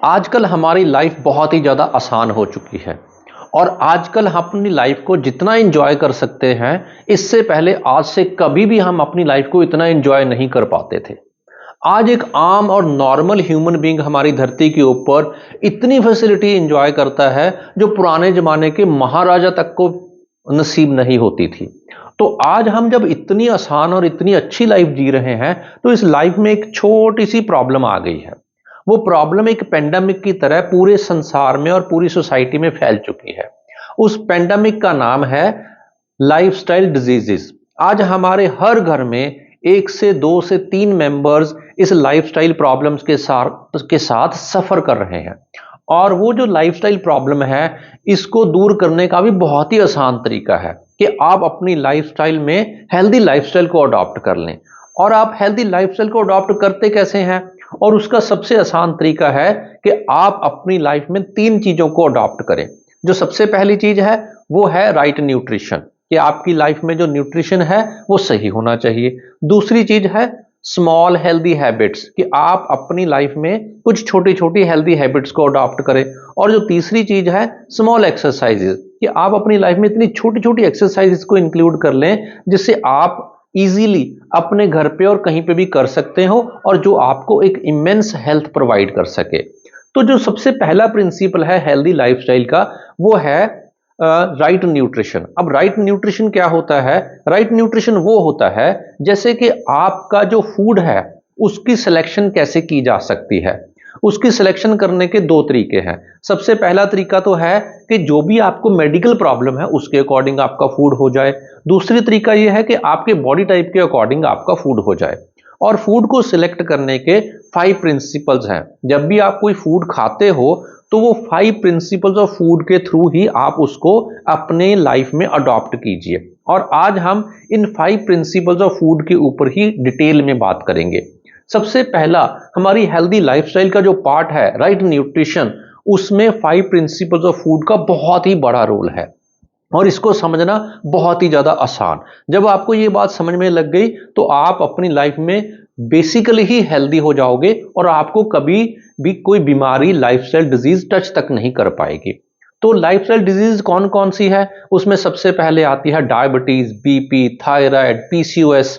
आजकल हमारी लाइफ बहुत ही ज़्यादा आसान हो चुकी है और आजकल हम अपनी लाइफ को जितना एंजॉय कर सकते हैं, इससे पहले आज से कभी भी हम अपनी लाइफ को इतना एंजॉय नहीं कर पाते थे। आज एक आम और नॉर्मल ह्यूमन बीइंग हमारी धरती के ऊपर इतनी फैसिलिटी एंजॉय करता है, जो पुराने ज़माने के महाराजा तक को नसीब नहीं होती थी। तो आज हम जब इतनी आसान और इतनी अच्छी लाइफ जी रहे हैं, तो इस लाइफ में एक छोटी-सी प्रॉब्लम आ गई है। वो प्रॉब्लम एक पेंडेमिक की तरह पूरे संसार में और पूरी सोसाइटी में फैल चुकी है। उस पेंडेमिक का नाम है लाइफस्टाइल डिजीजेस। आज हमारे हर घर में 1 से 2 से 3 मेंबर्स इस लाइफस्टाइल प्रॉब्लम्स के साथ सफ़र कर रहे हैं। और वो जो लाइफस्टाइल प्रॉब्लम है, इसको दूर करने का भी बहुत ही आसान तरीका है कि आप अपनी लाइफस्टाइल में हेल्दी लाइफस्टाइल को अडॉप्ट कर लें। और आप हेल्दी लाइफस्टाइल को अडॉप्ट करते कैसे हैं? और उसका सबसे आसान तरीका है कि आप अपनी लाइफ में 3 चीज़ों को अडॉप्ट करें। जो सबसे पहली चीज़ है, वो है राइट न्यूट्रिशन, कि आपकी लाइफ में जो न्यूट्रिशन है वो सही होना चाहिए। दूसरी चीज़ है स्मॉल हेल्दी हैबिट्स, कि आप अपनी लाइफ में कुछ छोटी-छोटी हेल्दी हैबिट्स को अडॉप्ट करें। और जो तीसरी चीज़ है स्मॉल एक्सरसाइजेज़, कि आप अपनी लाइफ में इतनी छोटी-छोटी एक्सरसाइजेज़ को इंक्लूड कर लें, जिससे आप ईज़िली अपने घर पे और कहीं पे भी कर सकते हो और जो आपको एक इमेंस हेल्थ प्रोवाइड कर सके। तो जो सबसे पहला प्रिंसिपल है हेल्दी लाइफ़स्टाइल का, वो है राइट न्यूट्रिशन। अब राइट न्यूट्रिशन क्या होता है? राइट न्यूट्रिशन वो होता है जैसे कि आपका जो फूड है, उसकी सिलेक्शन कैसे की जा सकती है। उसकी सिलेक्शन करने के 2 तरीके हैं। सबसे पहला तरीका तो है कि जो भी आपको मेडिकल प्रॉब्लम है, उसके अकॉर्डिंग आपका फूड हो जाए। दूसरी तरीका ये है कि आपके बॉडी टाइप के अकॉर्डिंग आपका फूड हो जाए। और फूड को सिलेक्ट करने के 5 प्रिंसिपल्स हैं। जब भी आप कोई फूड खाते हो, तो वो 5 प्रिंसिपल्स ऑफ फूड के थ्रू ही आप उसको अपने लाइफ में अडॉप्ट कीजिए। और आज हम इन 5 प्रिंसिपल्स ऑफ फूड के ऊपर ही डिटेल में बात करेंगे। सबसे पहला, हमारी हेल्दी लाइफस्टाइल का जो पार्ट है राइट न्यूट्रिशन, उसमें 5 प्रिंसिपल्स ऑफ फूड का बहुत ही बड़ा रोल है और इसको समझना बहुत ही ज़्यादा आसान। जब आपको ये बात समझ में लग गई, तो आप अपनी लाइफ में बेसिकली ही हेल्दी हो जाओगे और आपको कभी भी कोई बीमारी, लाइफस्टाइल डिजीज टच तक नहीं कर पाएगी। तो लाइफस्टाइल डिजीज कौन कौन सी है? उसमें सबसे पहले आती है diabetes, BP, thyroid, PCOS,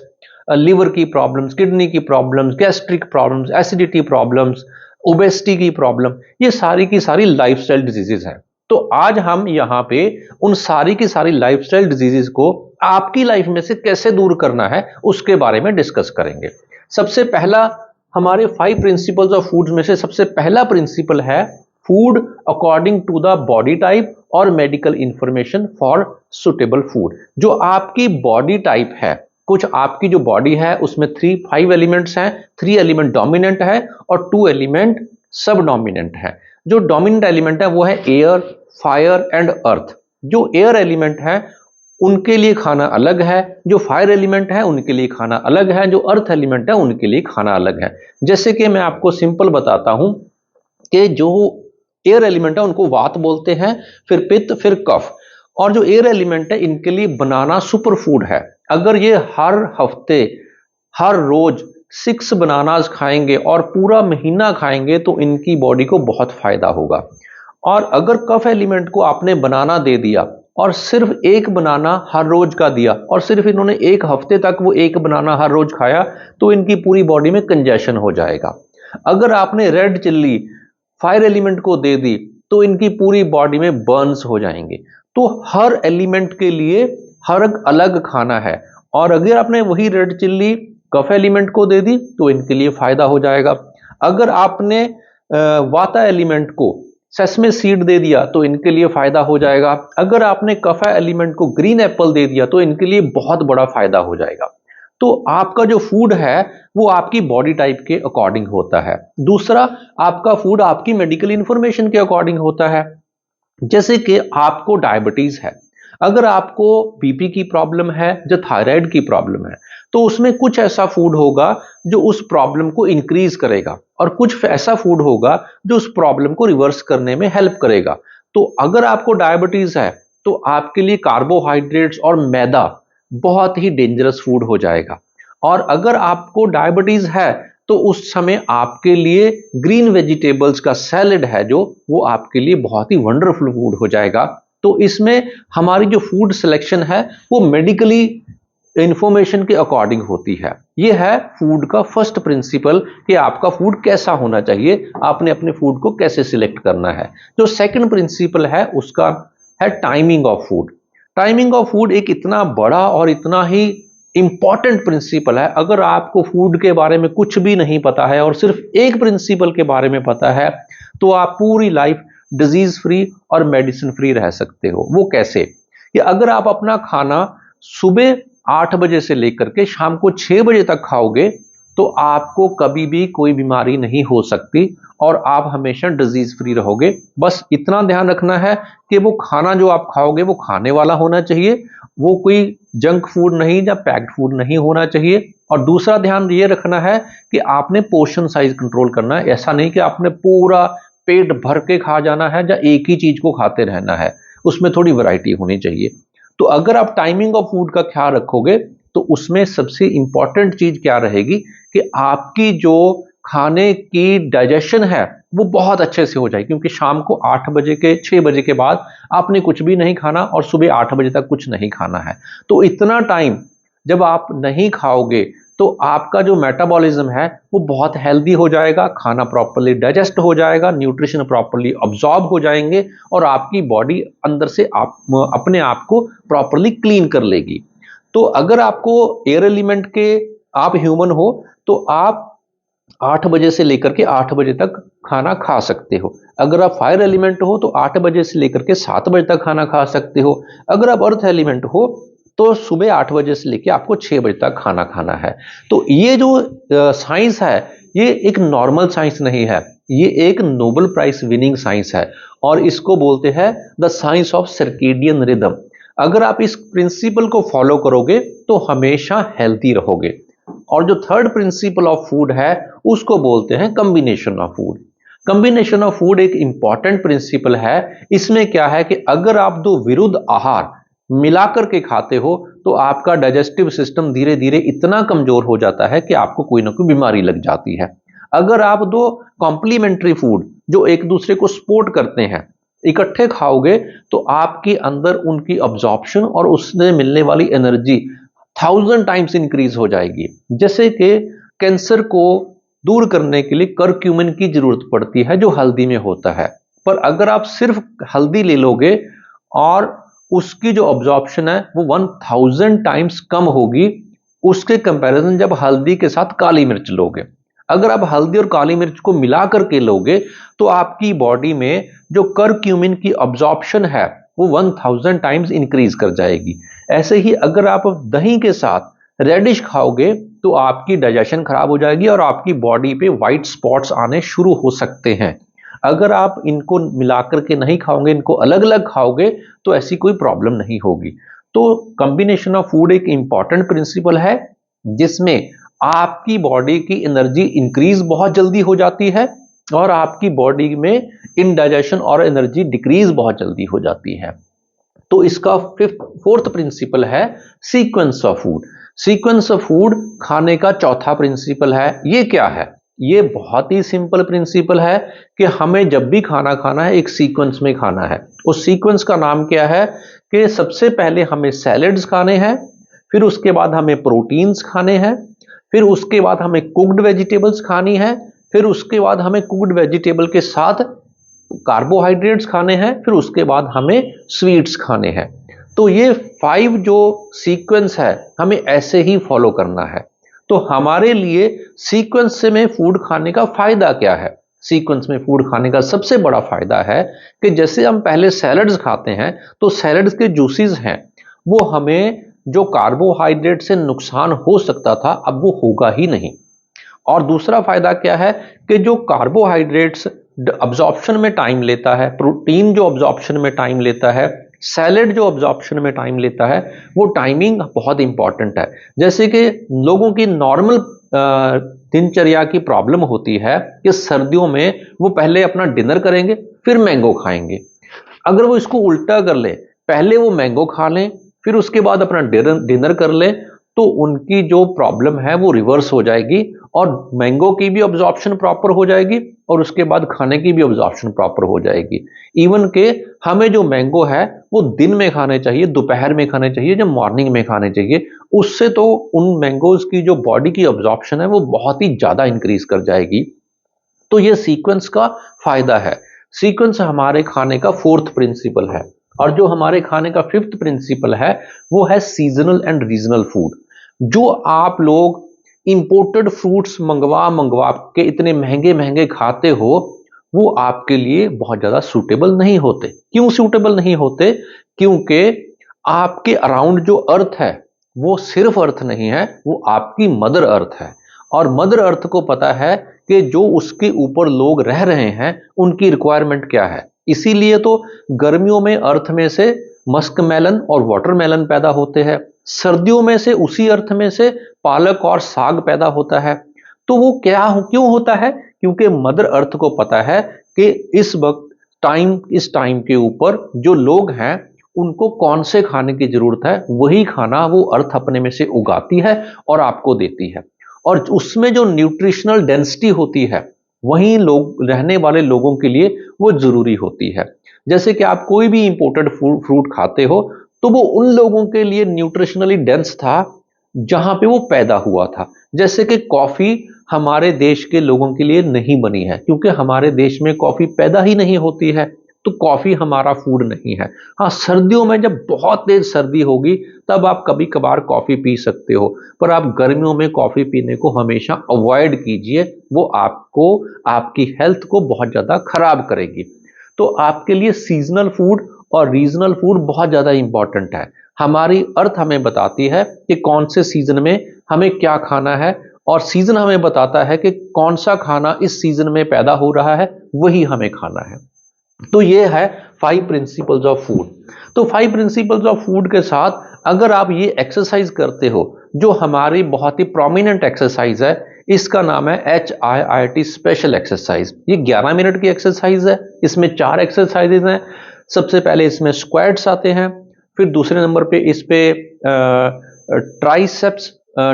liver की प्रॉब्लम्स, किडनी की problems, gastric problems, acidity problems, obesity की प्रॉब्लम। ये सारी की सारी लाइफस्टाइल डिजीजेस हैं। तो आज हम यहाँ पे उन सारी की सारी लाइफस्टाइल डिजीजेस को आपकी लाइफ में से कैसे दूर करना है, उसके बारे में डिस्कस करेंगे। सबसे पहला, हमारे 5 प्रिंसिपल्स ऑफ फूड्स में से सबसे पहला प्रिंसिपल है food according to the body type और medical information for suitable food. जो आपकी बॉडी टाइप है, कुछ आपकी जो बॉडी है उसमें 5 एलिमेंट्स हैं। 3 एलिमेंट डोमिनेंट है और 2 एलिमेंट सब डोमिनेंट है। जो डोमिनेंट एलिमेंट है वो है एयर, फायर एंड अर्थ। जो एयर एलिमेंट है उनके लिए खाना अलग है, जो फायर एलिमेंट है उनके लिए खाना अलग है, जो अर्थ एलिमेंट है उनके लिए खाना अलग है। जैसे कि मैं आपको सिंपल बताता हूं कि जो एयर एलिमेंट है उनको वात बोलते हैं, फिर पित्त, फिर कफ। और जो एयर एलिमेंट है, इनके लिए बनाना सुपर फूड है। अगर ये हर हफ्ते, हर रोज 6 बनानास खाएंगे और पूरा महीना खाएंगे, तो इनकी बॉडी को बहुत फायदा होगा। और अगर कफ एलिमेंट को आपने बनाना दे दिया और सिर्फ 1 बनाना हर रोज का दिया और सिर्फ इन्होंने 1 हफ्ते तक वो 1 बनाना हर रोज खाया, तो इनकी पूरी बॉडी में कंजेशन हो जाएगा। अगर आपने रेड चिल्ली फायर एलिमेंट को दे दी, तो इनकी पूरी बॉडी में बर्न्स हो जाएंगे। तो हर एलिमेंट के लिए हर अलग खाना है। और अगर आपने वही रेड चिल्ली कफ एलिमेंट को दे दी, तो इनके लिए फायदा हो जाएगा। अगर आपने वाता एलिमेंट को सेसमे सीड दे दिया, तो इनके लिए फायदा हो जाएगा। अगर आपने कफा एलिमेंट को ग्रीन एप्पल दे दिया, तो इनके लिए बहुत बड़ा फायदा हो जाएगा। तो आपका जो फूड है वो आपकी बॉडी टाइप के अकॉर्डिंग होता है। दूसरा, आपका फूड आपकी मेडिकल इंफॉर्मेशन के अकॉर्डिंग होता है। जैसे कि आपको डायबिटीज है, अगर आपको बीपी की प्रॉब्लम है, जो थायराइड की प्रॉब्लम है, तो उसमें कुछ ऐसा फूड होगा जो उस प्रॉब्लम को इंक्रीज करेगा और कुछ ऐसा फूड होगा जो उस प्रॉब्लम को रिवर्स करने में हेल्प करेगा। तो अगर आपको डायबिटीज है, तो आपके लिए कार्बोहाइड्रेट्स और मैदा बहुत ही डेंजरस फूड हो जाएगा। और अगर आपको डायबिटीज है तो उस समय आपके लिए ग्रीन वेजिटेबल्स का सैलेड है जो, वो आपके लिए बहुत ही वंडरफुल फूड हो जाएगा। तो इसमें हमारी जो फूड सिलेक्शन है वो मेडिकली इंफॉर्मेशन के अकॉर्डिंग होती है। ये है फूड का फर्स्ट प्रिंसिपल कि आपका फूड कैसा होना चाहिए, आपने अपने फूड को कैसे सिलेक्ट करना है। जो सेकंड प्रिंसिपल है उसका है timing of food. Timing of food एक इतना बड़ा और इतना ही इंपॉर्टेंट प्रिंसिपल है। अगर आपको फूड के बारे में कुछ भी नहीं पता है और सिर्फ एक प्रिंसिपल के बारे में पता है, तो आप पूरी लाइफ डिजीज फ्री और मेडिसिन फ्री रह सकते हो। वो कैसे? कि अगर आप अपना खाना सुबह 8 बजे से लेकर के शाम को 6 बजे तक खाओगे, तो आपको कभी भी कोई बीमारी नहीं हो सकती और आप हमेशा डिजीज फ्री रहोगे। बस इतना ध्यान रखना है कि वो खाना जो आप खाओगे वो खाने वाला होना चाहिए, वो कोई जंक फूड नहीं या पैक्ड फूड नहीं होना चाहिए। और दूसरा ध्यान ये रखना है कि आपने पोर्शन साइज कंट्रोल करना है। ऐसा नहीं कि आपने पूरा पेट भर के खा जाना है या एक ही चीज को खाते रहना है, उसमें थोड़ी वैरायटी होनी चाहिए। तो अगर आप टाइमिंग ऑफ फूड का ख्याल रखोगे तो उसमें सबसे इंपॉर्टेंट चीज क्या रहेगी कि आपकी जो खाने की डाइजेशन है वो बहुत अच्छे से हो जाएगी, क्योंकि शाम को 8 बजे के 6 बजे के बाद आपने कुछ भी नहीं खाना और सुबह 8 बजे तक कुछ नहीं खाना है। तो इतना टाइम जब आप नहीं खाओगे तो आपका जो मेटाबॉलिज्म है वो बहुत हेल्दी हो जाएगा, खाना प्रॉपर्ली डाइजेस्ट हो जाएगा, न्यूट्रिशन प्रॉपर्ली अब्सॉर्ब हो जाएंगे और आपकी बॉडी अंदर से अपने आप को प्रॉपर्ली क्लीन कर लेगी। तो अगर आपको एयर एलिमेंट के, आप ह्यूमन हो तो आप 8 बजे से लेकर के 8 बजे तक खाना खा सकते हो। अगर आप फायर एलिमेंट हो तो 8 बजे से लेकर के 7 बजे तक खाना खा सकते हो। अगर आप अर्थ एलिमेंट हो तो सुबह 8 बजे से लेकर आपको 6 बजे तक खाना खाना है। तो ये जो साइंस है ये एक नॉर्मल साइंस नहीं है, ये एक नोबेल प्राइज विनिंग साइंस है और इसको बोलते हैं the science of circadian rhythm. अगर आप इस प्रिंसिपल को फॉलो करोगे तो हमेशा हेल्थी रहोगे। और जो थर्ड प्रिंसिपल ऑफ फूड है उसको बोलते हैं combination of food. Combination of food एक इंपॉर्टेंट प्रिंसिपल है। इसमें क्या है कि अगर आप दो विरुद्ध आहार मिलाकर के खाते हो तो आपका डाइजेस्टिव सिस्टम धीरे धीरे इतना कमजोर हो जाता है कि आपको कोई ना कोई बीमारी लग जाती है। अगर आप दो कॉम्प्लीमेंट्री फूड जो एक दूसरे को सपोर्ट करते हैं इकट्ठे खाओगे तो आपके अंदर उनकी अब्जॉर्प्शन और उससे मिलने वाली एनर्जी 1000 टाइम्स इंक्रीज हो जाएगी। जैसे कि कैंसर को दूर करने के लिए करक्यूमिन की जरूरत पड़ती है जो हल्दी में होता है, पर अगर आप सिर्फ हल्दी ले लोगे और उसकी जो अब्जॉर्प्शन है वो 1000 टाइम्स कम होगी उसके कंपैरिजन जब हल्दी के साथ काली मिर्च लोगे। अगर आप हल्दी और काली मिर्च को मिला करके लोगे तो आपकी बॉडी में जो करक्यूमिन की अब्जॉर्प्शन है वो 1000 टाइम्स इंक्रीज कर जाएगी। ऐसे ही अगर आप दही के साथ रेडिश खाओगे तो आपकी डाइजेशन खराब हो जाएगी और आपकी बॉडी पे व्हाइट स्पॉट्स आने शुरू हो सकते हैं। अगर आप इनको मिलाकर के नहीं खाओगे, इनको अलग अलग खाओगे तो ऐसी कोई प्रॉब्लम नहीं होगी। तो कॉम्बिनेशन ऑफ फूड एक इंपॉर्टेंट प्रिंसिपल है जिसमें आपकी बॉडी की एनर्जी इंक्रीज बहुत जल्दी हो जाती है और आपकी बॉडी में इनडाइजेशन और एनर्जी डिक्रीज बहुत जल्दी हो जाती है। तो इसका फोर्थ प्रिंसिपल है sequence of food. Sequence of food खाने का चौथा प्रिंसिपल है। ये क्या है? ये बहुत ही सिंपल प्रिंसिपल है कि हमें जब भी खाना खाना है एक सीक्वेंस में खाना है। उस सीक्वेंस का नाम क्या है कि सबसे पहले हमें सैलेड्स खाने हैं, फिर उसके बाद हमें प्रोटीन्स खाने हैं, फिर उसके बाद हमें कुक्ड वेजिटेबल्स खानी है, फिर उसके बाद हमें कुक्ड वेजिटेबल के साथ कार्बोहाइड्रेट्स खाने हैं, फिर उसके बाद हमें स्वीट्स खाने हैं। तो ये 5 जो सीक्वेंस है हमें ऐसे ही फॉलो करना है। तो हमारे लिए सीक्वेंस में फूड खाने का फायदा क्या है? सीक्वेंस में फूड खाने का सबसे बड़ा फायदा है कि जैसे हम पहले सैलड्स खाते हैं तो सैलड्स के जूसेस हैं वो हमें जो कार्बोहाइड्रेट से नुकसान हो सकता था अब वो होगा ही नहीं। और दूसरा फायदा क्या है कि जो कार्बोहाइड्रेट्स अब्जॉर्प्शन में टाइम लेता है, प्रोटीन जो अब्जॉर्प्शन में टाइम लेता है, सैलेड जो अब्जॉर्प्शन में टाइम लेता है, वो टाइमिंग बहुत इंपॉर्टेंट है। जैसे कि लोगों की नॉर्मल दिनचर्या की प्रॉब्लम होती है कि सर्दियों में वो पहले अपना डिनर करेंगे फिर मैंगो खाएंगे। अगर वो इसको उल्टा कर ले, पहले वो मैंगो खा लें फिर उसके बाद अपना डिनर कर ले, तो उनकी जो प्रॉब्लम है वो रिवर्स हो जाएगी और मैंगो की भी ऑब्जॉर्प्शन प्रॉपर हो जाएगी और उसके बाद खाने की भी ऑब्जॉर्प्शन प्रॉपर हो जाएगी। इवन के हमें जो मैंगो है वो दिन में खाने चाहिए, दोपहर में खाने चाहिए, जब मॉर्निंग में खाने चाहिए। उससे तो उन मैंगोज की जो बॉडी की ऑब्जॉर्प्शन है वो बहुत ही ज्यादा इंक्रीज कर जाएगी। तो ये सीक्वेंस का फायदा है। सीक्वेंस हमारे खाने का फोर्थ प्रिंसिपल है। और जो हमारे खाने का फिफ्थ प्रिंसिपल है वो है सीजनल एंड रीजनल फूड। जो आप लोग इंपोर्टेड फ्रूट्स मंगवा मंगवा के इतने महंगे महंगे खाते हो, वो आपके लिए बहुत ज्यादा सूटेबल नहीं होते। क्यों सूटेबल नहीं होते? क्योंकि आपके अराउंड जो अर्थ है वो सिर्फ अर्थ नहीं है, वो आपकी मदर अर्थ है। और मदर अर्थ को पता है कि जो उसके ऊपर लोग रह रहे हैं उनकी रिक्वायरमेंट क्या है। इसीलिए तो गर्मियों में अर्थ में से मस्क मेलन और वाटरमेलन पैदा होते हैं, सर्दियों में से उसी अर्थ में से पालक और साग पैदा होता है। तो वो क्यों होता है? क्योंकि मदर अर्थ को पता है कि इस वक्त इस टाइम के ऊपर जो लोग हैं उनको कौन से खाने की जरूरत है, वही खाना वो अर्थ अपने में से उगाती है और आपको देती है। और उसमें जो न्यूट्रिशनल डेंसिटी होती है वहीं लोग रहने वाले लोगों के लिए वो जरूरी होती है। जैसे कि आप कोई भी इंपोर्टेड फ्रूट खाते हो तो वो उन लोगों के लिए न्यूट्रिशनली डेंस था जहां पे वो पैदा हुआ था। जैसे कि कॉफी हमारे देश के लोगों के लिए नहीं बनी है क्योंकि हमारे देश में कॉफी पैदा ही नहीं होती है, तो कॉफी हमारा फूड नहीं है। हाँ, सर्दियों में जब बहुत तेज सर्दी होगी तब आप कभी कभार कॉफी पी सकते हो, पर आप गर्मियों में कॉफी पीने को हमेशा अवॉइड कीजिए। वो आपको आपकी हेल्थ को बहुत ज्यादा खराब करेगी। तो आपके लिए सीजनल फूड और रीजनल फूड बहुत ज्यादा इंपॉर्टेंट है। हमारी अर्थ हमें बताती है कि कौन से सीजन में हमें क्या खाना है, और सीजन हमें बताता है कि कौन सा खाना इस सीजन में पैदा हो रहा है, वही हमें खाना है। तो ये है 5 प्रिंसिपल्स ऑफ फूड। तो 5 प्रिंसिपल्स ऑफ फूड के साथ अगर आप ये एक्सरसाइज करते हो, जो हमारी बहुत ही प्रोमिनेंट एक्सरसाइज है, इसका नाम है HIIT स्पेशल एक्सरसाइज। ये 11 मिनट की एक्सरसाइज है। इसमें 4 एक्सरसाइजेज हैं। सबसे पहले इसमें स्क्वाट्स आते हैं, फिर दूसरे नंबर पे इस पे ट्राइसेप्स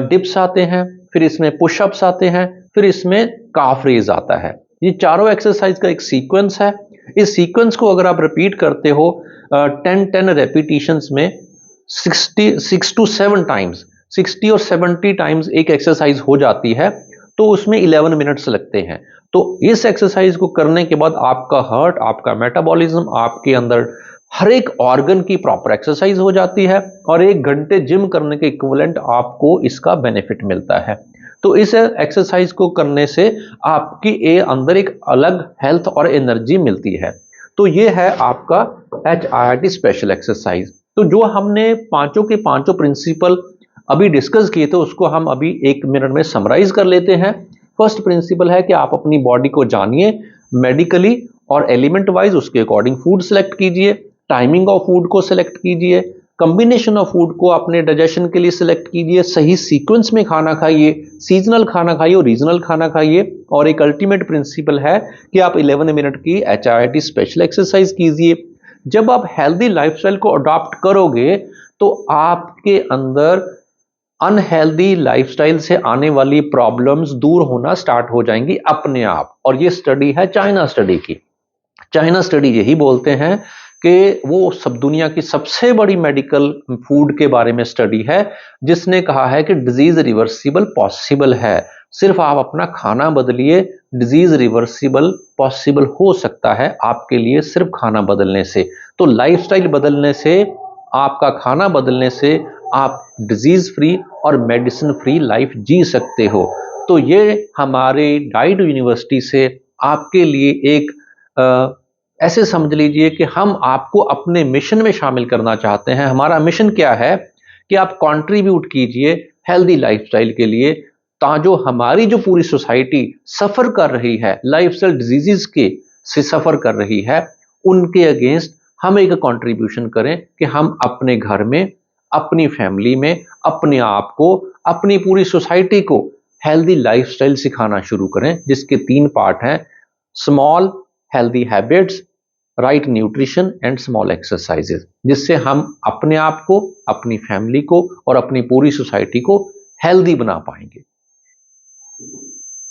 डिप्स आते हैं, फिर इसमें पुशअप्स आते हैं, फिर इसमें काफ रेज आता है। ये चारों एक्सरसाइज का एक सीक्वेंस है। इस सीक्वेंस को अगर आप रिपीट करते हो 10 रेपिटेशंस में 6 to 7 टाइम्स, 60 और 70 टाइम्स एक एक्सरसाइज हो जाती है, तो उसमें 11 मिनट्स लगते हैं। तो इस एक्सरसाइज को करने के बाद आपका हार्ट, आपका मेटाबॉलिज्म, आपके अंदर हर एक ऑर्गन की प्रॉपर एक्सरसाइज हो जाती है और 1 घंटे जिम करने के इक्विवेलेंट आपको इसका बेनिफिट मिलता है। तो इस एक्सरसाइज को करने से आपकी अंदर एक अलग हेल्थ और एनर्जी मिलती है। तो ये है आपका HIIT स्पेशल एक्सरसाइज। तो जो हमने पांचों के पांचों प्रिंसिपल अभी डिस्कस किए थे उसको हम अभी 1 मिनट में समराइज कर लेते हैं। फर्स्ट प्रिंसिपल है कि आप अपनी बॉडी को जानिए मेडिकली और एलिमेंट वाइज, उसके अकॉर्डिंग फूड सेलेक्ट कीजिए, टाइमिंग ऑफ फूड को सिलेक्ट कीजिए, कॉम्बिनेशन ऑफ फूड को अपने डाइजेशन के लिए सिलेक्ट कीजिए, सही सीक्वेंस में खाना खाइए, सीजनल खाना खाइए और रीजनल खाना खाइए। और एक अल्टीमेट प्रिंसिपल है कि आप 11 मिनट की HIIT स्पेशल एक्सरसाइज कीजिए। जब आप हेल्दी लाइफस्टाइल को अडॉप्ट करोगे तो आपके अंदर अनहेल्दी लाइफस्टाइल से आने वाली प्रॉब्लम्स दूर होना स्टार्ट हो जाएंगी अपने आप। और ये स्टडी है चाइना स्टडी की। चाइना स्टडी यही बोलते हैं कि वो सब दुनिया की सबसे बड़ी मेडिकल फूड के बारे में स्टडी है जिसने कहा है कि डिजीज रिवर्सिबल पॉसिबल है। सिर्फ आप अपना खाना बदलिए, डिजीज रिवर्सिबल पॉसिबल हो सकता है आपके लिए सिर्फ खाना बदलने से। तो लाइफस्टाइल बदलने से, आपका खाना बदलने से आप डिजीज फ्री और मेडिसिन फ्री लाइफ जी सकते हो। तो ये हमारे डाइट यूनिवर्सिटी से आपके लिए एक ऐसे समझ लीजिए कि हम आपको अपने मिशन में शामिल करना चाहते हैं। हमारा मिशन क्या है कि आप कंट्रीब्यूट कीजिए हेल्दी लाइफस्टाइल के लिए, जो हमारी जो पूरी सोसाइटी सफर कर रही है, लाइफस्टाइल डिजीजेस के से सफर कर रही है, उनके अगेंस्ट हम एक कंट्रीब्यूशन करें कि हम अपने घर में, अपनी फैमिली में, अपने आप को, अपनी पूरी सोसाइटी को हेल्दी लाइफस्टाइल सिखाना शुरू करें, जिसके 3 पार्ट हैं: small healthy habits, right nutrition and small exercises, जिससे हम अपने आप को, अपनी फैमिली को और अपनी पूरी सोसाइटी को हेल्दी बना पाएंगे।